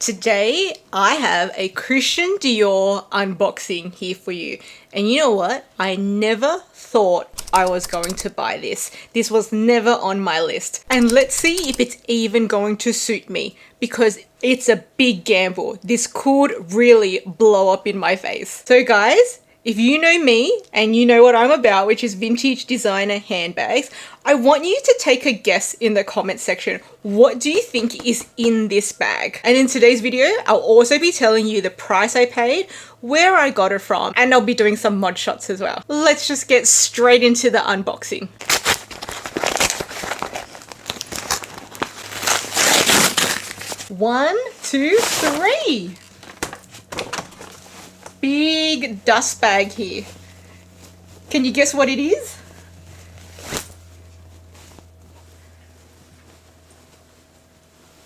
Today, I have a Christian Dior unboxing here for you. And you know what? I never thought I was going to buy this. This was never on my list. And let's see if it's even going to suit me, because it's a big gamble. This could really blow up in my face. So guys, if you know me and you know what I'm about, which is vintage designer handbags, I want you to take a guess in the comment section. What do you think is in this bag? And in today's video, I'll also be telling you the price I paid, where I got it from, and I'll be doing some mod shots as well. Let's just get straight into the unboxing. One, two, three. Big dust bag here. Can you guess what it is?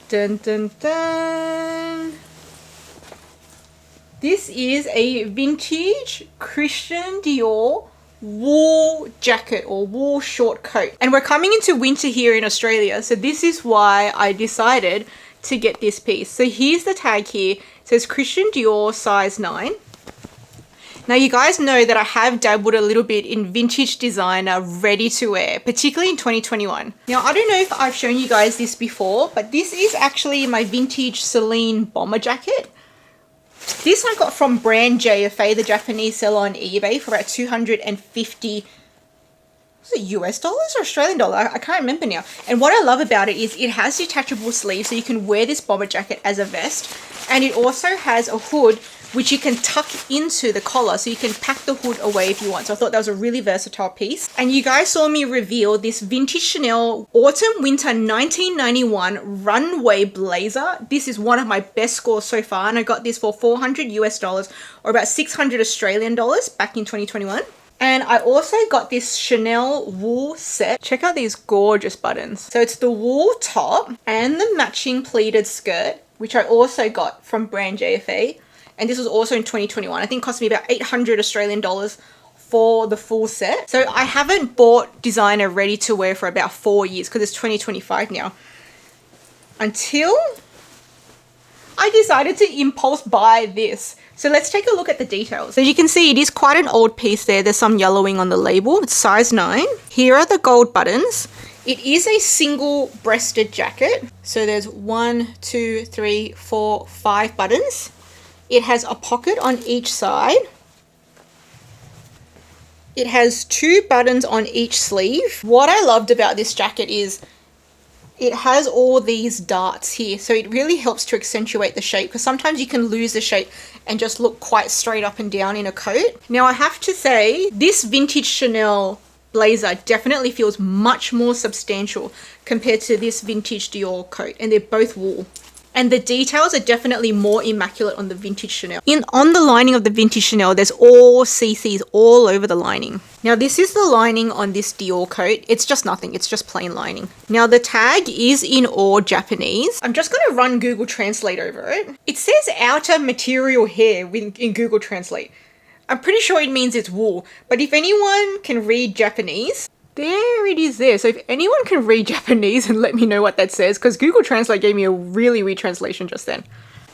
Dun dun dun. This is a vintage Christian Dior wool jacket or wool short coat. And we're coming into winter here in Australia, so this is why I decided to get this piece. So here's the tag here. It says Christian Dior size 9. Now you guys know that I have dabbled a little bit in vintage designer ready to wear, particularly in 2021. Now I don't know if I've shown you guys this before, but this is actually my vintage Celine bomber jacket. This I got from brand JFA, the Japanese seller on eBay, for about 250, was it US dollars or Australian dollar? I can't remember now. And what I love about it is it has detachable sleeves, so you can wear this bomber jacket as a vest. And it also has a hood which you can tuck into the collar, so you can pack the hood away if you want. So I thought that was a really versatile piece. And you guys saw me reveal this vintage Chanel autumn winter 1991 runway blazer. This is one of my best scores so far, and I got this for 400 US dollars or about 600 Australian dollars back in 2021. And I also got this Chanel wool set. Check out these gorgeous buttons. So it's the wool top and the matching pleated skirt, which I also got from brand JFA. And this was also in 2021. I think it cost me about 800 Australian dollars for the full set. So I haven't bought designer ready to wear for about 4 years, because it's 2025 now. Until I decided to impulse buy this. So let's take a look at the details. So you can see it is quite an old piece there. There's some yellowing on the label. It's size 9. Here are the gold buttons. It is a single breasted jacket. So there's 1, 2, 3, 4, 5 buttons. It has a pocket on each side. It has 2 buttons on each sleeve. What I loved about this jacket is it has all these darts here. So it really helps to accentuate the shape, because sometimes you can lose the shape and just look quite straight up and down in a coat. Now I have to say, this vintage Chanel blazer definitely feels much more substantial compared to this vintage Dior coat, and they're both wool. And the details are definitely more immaculate on the vintage Chanel. On the lining of the vintage Chanel, there's all CCs all over the lining. Now this is the lining on this Dior coat. It's just nothing, it's just plain lining. Now the tag is in all Japanese. I'm just gonna run Google Translate over it. It says outer material hair in Google Translate. I'm pretty sure it means it's wool, but if anyone can read Japanese, there it is there. So if anyone can read Japanese and let me know what that says, because Google Translate gave me a really weird translation just then.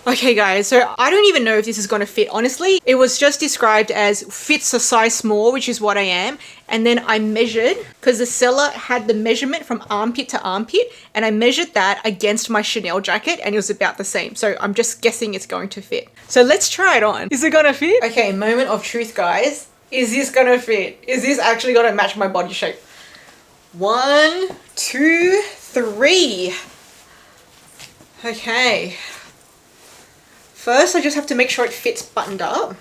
Okay guys, so I don't even know if this is going to fit. Honestly, it was just described as fits a size small, which is what I am. And then I measured, because the seller had the measurement from armpit to armpit, and I measured that against my Chanel jacket, and it was about the same. So I'm just guessing it's going to fit. So let's try it on. Is it going to fit? Okay, moment of truth guys. Is this going to fit? Is this actually going to match my body shape? 1, 2, 3. Okay. First, I just have to make sure it fits buttoned up.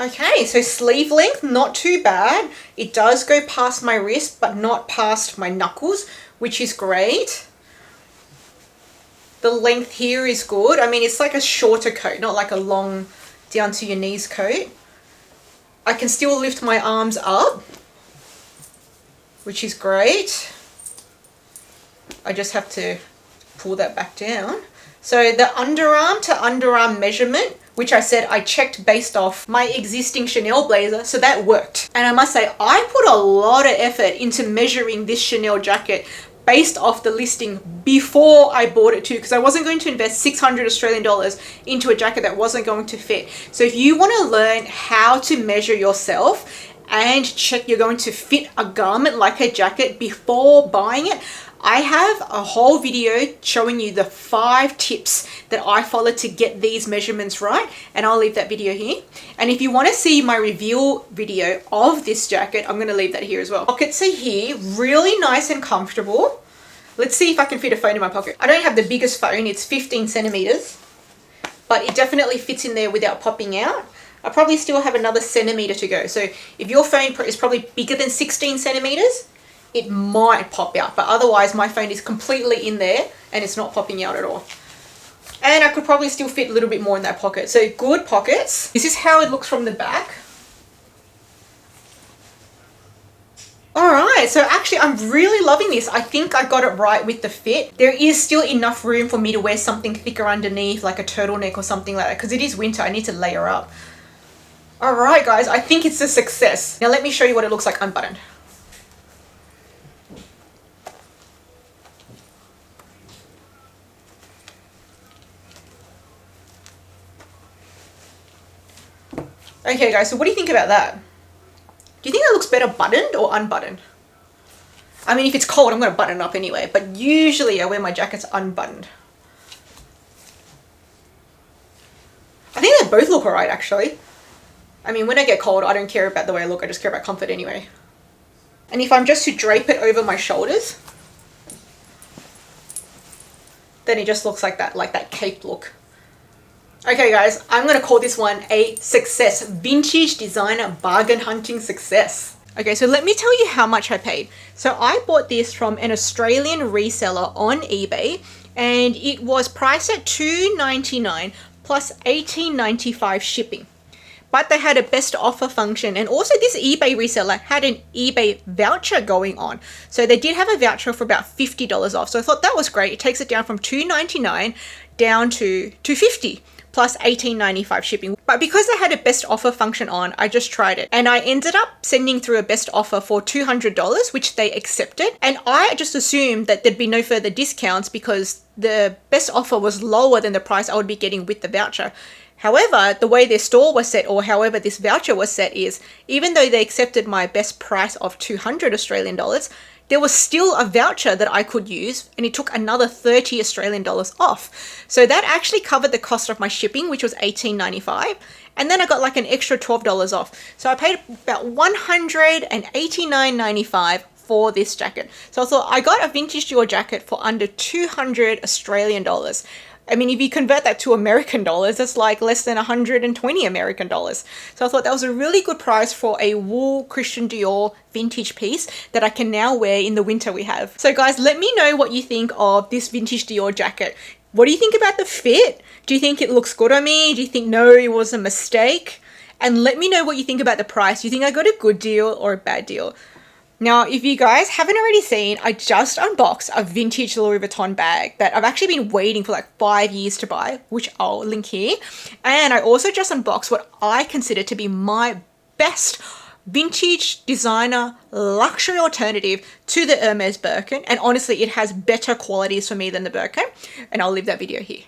Okay, so sleeve length, not too bad. It does go past my wrist, but not past my knuckles, which is great. The length here is good. I mean, it's like a shorter coat, not like a long down to your knees coat. I can still lift my arms up, which is great. I just have to pull that back down. So the underarm to underarm measurement which I said I checked based off my existing Chanel blazer, so that worked. And I must say, I put a lot of effort into measuring this Chanel jacket based off the listing before I bought it too, because I wasn't going to invest 600 Australian dollars into a jacket that wasn't going to fit. So if you want to learn how to measure yourself and check you're going to fit a garment like a jacket before buying it, I have a whole video showing you the 5 tips that I follow to get these measurements right, and I'll leave that video here. And if you want to see my review video of this jacket, I'm going to leave that here as well. Pockets are here, really nice and comfortable. Let's see if I can fit a phone in my pocket. I don't have the biggest phone, it's 15 centimeters, but it definitely fits in there without popping out. I probably still have another centimeter to go. So if your phone is probably bigger than 16 centimeters, it might pop out, but otherwise my phone is completely in there and it's not popping out at all. And I could probably still fit a little bit more in that pocket. So good pockets. This is how it looks from the back. All right, so actually I'm really loving this. I think I got it right with the fit. There is still enough room for me to wear something thicker underneath, like a turtleneck or something like that, because it is winter, I need to layer up. All right, guys, I think it's a success. Now let me show you what it looks like unbuttoned. Okay guys, so what do you think about that? Do you think that looks better buttoned or unbuttoned? I mean, if it's cold, I'm going to button it up anyway, but usually I wear my jackets unbuttoned. I think they both look alright actually. I mean, when I get cold, I don't care about the way I look, I just care about comfort anyway. And if I'm just to drape it over my shoulders, then it just looks like that cape look. Okay guys, I'm going to call this one a success. Vintage designer bargain hunting success. Okay, so let me tell you how much I paid. So I bought this from an Australian reseller on eBay, and it was priced at $2.99 plus $18.95 shipping. But they had a best offer function, and also this eBay reseller had an eBay voucher going on. So they did have a voucher for about $50 off. So I thought that was great. It takes it down from $2.99 down to $2.50 plus $18.95 shipping. But because they had a best offer function on, I just tried it. And I ended up sending through a best offer for $200, which they accepted. And I just assumed that there'd be no further discounts because the best offer was lower than the price I would be getting with the voucher. However, the way their store was set, or however this voucher was set, is even though they accepted my best price of 200 Australian dollars, there was still a voucher that I could use, and it took another 30 Australian dollars off. So that actually covered the cost of my shipping, which was $18.95. And then I got like an extra $12 off. So I paid about $189.95 for this jacket. So I thought I got a vintage Dior jacket for under 200 Australian dollars. I mean, if you convert that to American dollars, that's like less than 120 American dollars. So I thought that was a really good price for a wool Christian Dior vintage piece that I can now wear in the winter we have. So guys, let me know what you think of this vintage Dior jacket. What do you think about the fit? Do you think it looks good on me? Do you think no, it was a mistake? And let me know what you think about the price. Do you think I got a good deal or a bad deal? Now, if you guys haven't already seen, I just unboxed a vintage Louis Vuitton bag that I've actually been waiting for like 5 years to buy, which I'll link here. And I also just unboxed what I consider to be my best vintage designer luxury alternative to the Hermes Birkin. And honestly, it has better qualities for me than the Birkin. And I'll leave that video here.